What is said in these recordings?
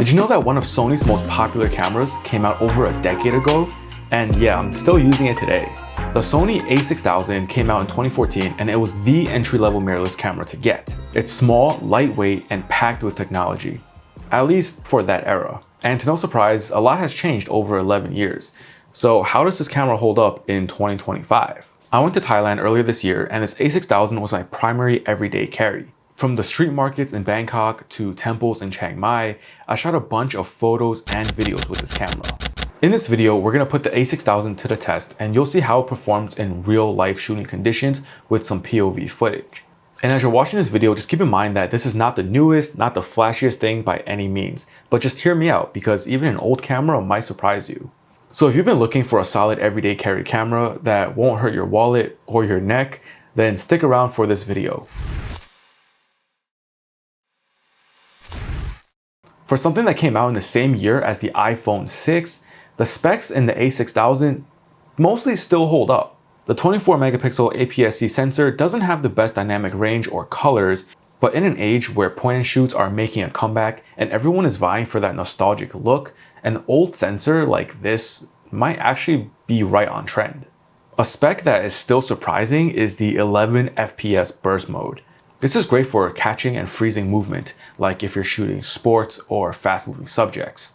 Did you know that one of Sony's most popular cameras came out over a decade ago? And yeah, I'm still using it today. The Sony a6000 came out in 2014 and it was the entry-level mirrorless camera to get. It's small, lightweight, and packed with technology. At least for that era. And to no surprise, a lot has changed over 11 years. So how does this camera hold up in 2025? I went to Thailand earlier this year and this a6000 was my primary everyday carry. From the street markets in Bangkok to temples in Chiang Mai, I shot a bunch of photos and videos with this camera. In this video, we're going to put the a6000 to the test and you'll see how it performs in real life shooting conditions with some POV footage. And as you're watching this video, just keep in mind that this is not the newest, not the flashiest thing by any means, but just hear me out because even an old camera might surprise you. So if you've been looking for a solid everyday carry camera that won't hurt your wallet or your neck, then stick around for this video. For something that came out in the same year as the iPhone 6, the specs in the a6000 mostly still hold up. The 24 megapixel APS-C sensor doesn't have the best dynamic range or colors, but in an age where point and shoots are making a comeback and everyone is vying for that nostalgic look, an old sensor like this might actually be right on trend. A spec that is still surprising is the 11 FPS burst mode. This is great for catching and freezing movement, like if you're shooting sports or fast-moving subjects.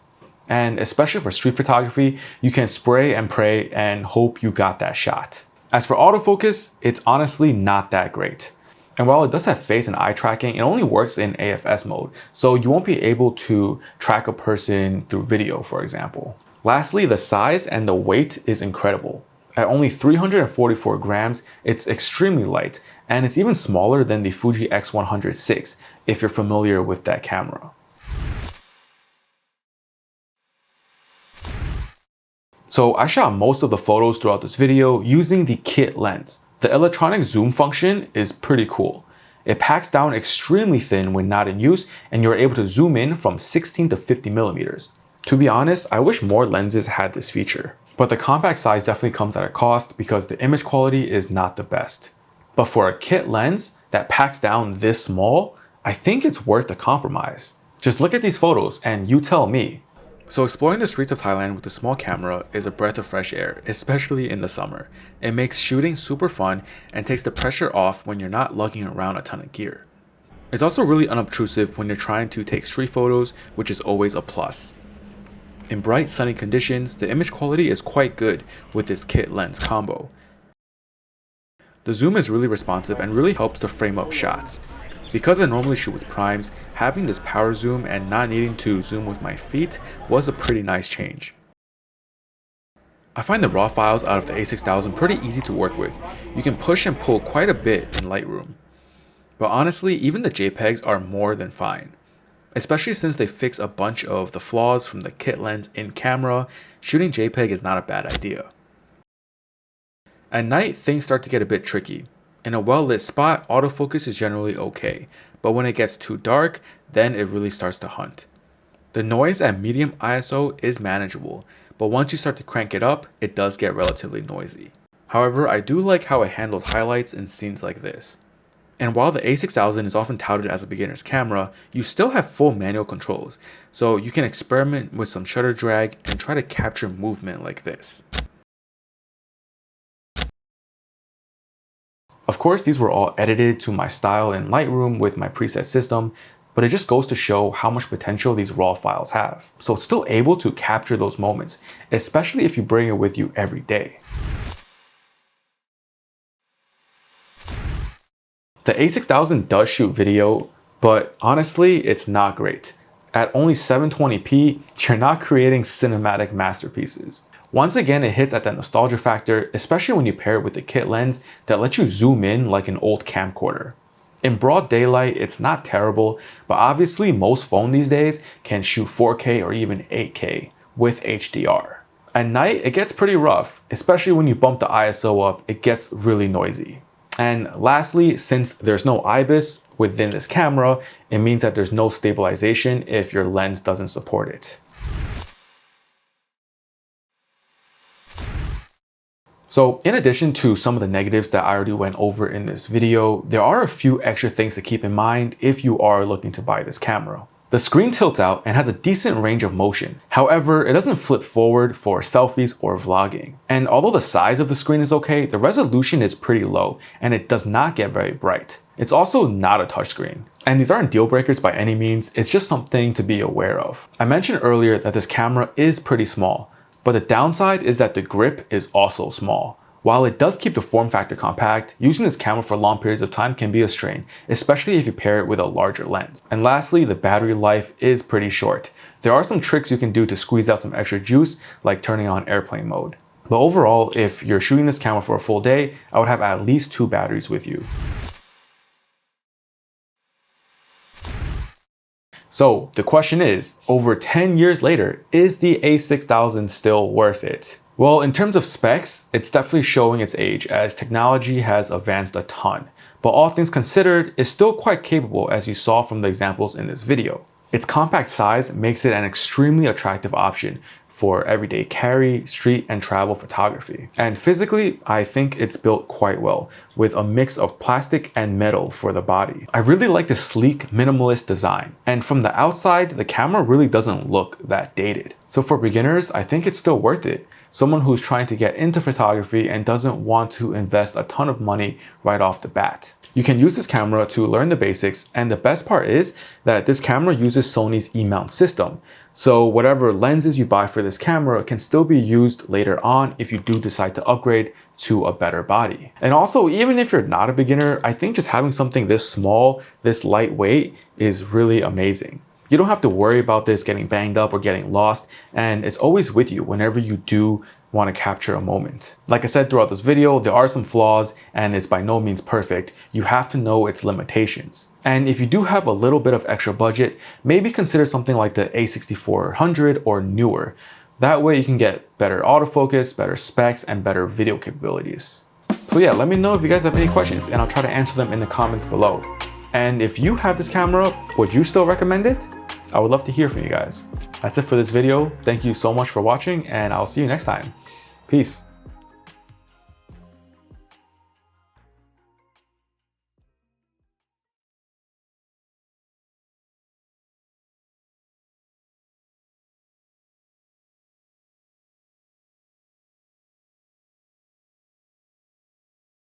And especially for street photography, you can spray and pray and hope you got that shot. As for autofocus, it's honestly not that great. And while it does have face and eye tracking, it only works in AFS mode, so you won't be able to track a person through video, for example. Lastly, the size and the weight is incredible. At only 344 grams, it's extremely light, and it's even smaller than the Fuji X100 if you're familiar with that camera. So I shot most of the photos throughout this video using the kit lens. The electronic zoom function is pretty cool. It packs down extremely thin when not in use, and you're able to zoom in from 16 to 50 millimeters. To be honest, I wish more lenses had this feature. But the compact size definitely comes at a cost because the image quality is not the best. But for a kit lens that packs down this small, I think it's worth the compromise. Just look at these photos and you tell me. So exploring the streets of Thailand with a small camera is a breath of fresh air, especially in the summer. It makes shooting super fun and takes the pressure off when you're not lugging around a ton of gear. It's also really unobtrusive when you're trying to take street photos, which is always a plus. In bright sunny conditions, the image quality is quite good with this kit lens combo. The zoom is really responsive and really helps to frame up shots. Because I normally shoot with primes, having this power zoom and not needing to zoom with my feet was a pretty nice change. I find the raw files out of the a6000 pretty easy to work with. You can push and pull quite a bit in Lightroom. But honestly, even the JPEGs are more than fine. Especially since they fix a bunch of the flaws from the kit lens in camera, shooting JPEG is not a bad idea. At night, things start to get a bit tricky. In a well-lit spot, autofocus is generally okay, but when it gets too dark, then it really starts to hunt. The noise at medium ISO is manageable, but once you start to crank it up, it does get relatively noisy. However, I do like how it handles highlights in scenes like this. And while the a6000 is often touted as a beginner's camera, you still have full manual controls, so you can experiment with some shutter drag and try to capture movement like this. Of course, these were all edited to my style in Lightroom with my preset system, but it just goes to show how much potential these raw files have. So it's still able to capture those moments, especially if you bring it with you every day. The a6000 does shoot video, but honestly, it's not great. At only 720p, you're not creating cinematic masterpieces. Once again, it hits at that nostalgia factor, especially when you pair it with the kit lens that lets you zoom in like an old camcorder. In broad daylight, it's not terrible, but obviously most phones these days can shoot 4K or even 8K with HDR. At night, it gets pretty rough, especially when you bump the ISO up, it gets really noisy. And lastly, since there's no IBIS within this camera, it means that there's no stabilization if your lens doesn't support it. So in addition to some of the negatives that I already went over in this video, there are a few extra things to keep in mind if you are looking to buy this camera. The screen tilts out and has a decent range of motion. However, it doesn't flip forward for selfies or vlogging. And although the size of the screen is okay, the resolution is pretty low and it does not get very bright. It's also not a touchscreen. And these aren't deal breakers by any means, it's just something to be aware of. I mentioned earlier that this camera is pretty small, but the downside is that the grip is also small. While it does keep the form factor compact, using this camera for long periods of time can be a strain, especially if you pair it with a larger lens. And lastly, the battery life is pretty short. There are some tricks you can do to squeeze out some extra juice, like turning on airplane mode. But overall, if you're shooting this camera for a full day, I would have at least 2 batteries with you. So the question is, over 10 years later, is the a6000 still worth it? Well, in terms of specs, it's definitely showing its age as technology has advanced a ton, but all things considered, it's still quite capable as you saw from the examples in this video. Its compact size makes it an extremely attractive option for everyday carry, street, and travel photography. And physically, I think it's built quite well, with a mix of plastic and metal for the body. I really like the sleek, minimalist design. And from the outside, the camera really doesn't look that dated. So for beginners, I think it's still worth it. Someone who's trying to get into photography and doesn't want to invest a ton of money right off the bat. You can use this camera to learn the basics, and the best part is that this camera uses Sony's E-mount system. So whatever lenses you buy for this camera can still be used later on if you do decide to upgrade to a better body. And also, even if you're not a beginner, I think just having something this small, this lightweight is really amazing. You don't have to worry about this getting banged up or getting lost, and it's always with you whenever you do want to capture a moment. Like I said throughout this video, there are some flaws and it's by no means perfect. You have to know its limitations. And if you do have a little bit of extra budget, maybe consider something like the a6400 or newer. That way you can get better autofocus, better specs, and better video capabilities. So yeah, let me know if you guys have any questions and I'll try to answer them in the comments below. And if you have this camera, would you still recommend it? I would love to hear from you guys. That's it for this video. Thank you so much for watching and I'll see you next time. Peace.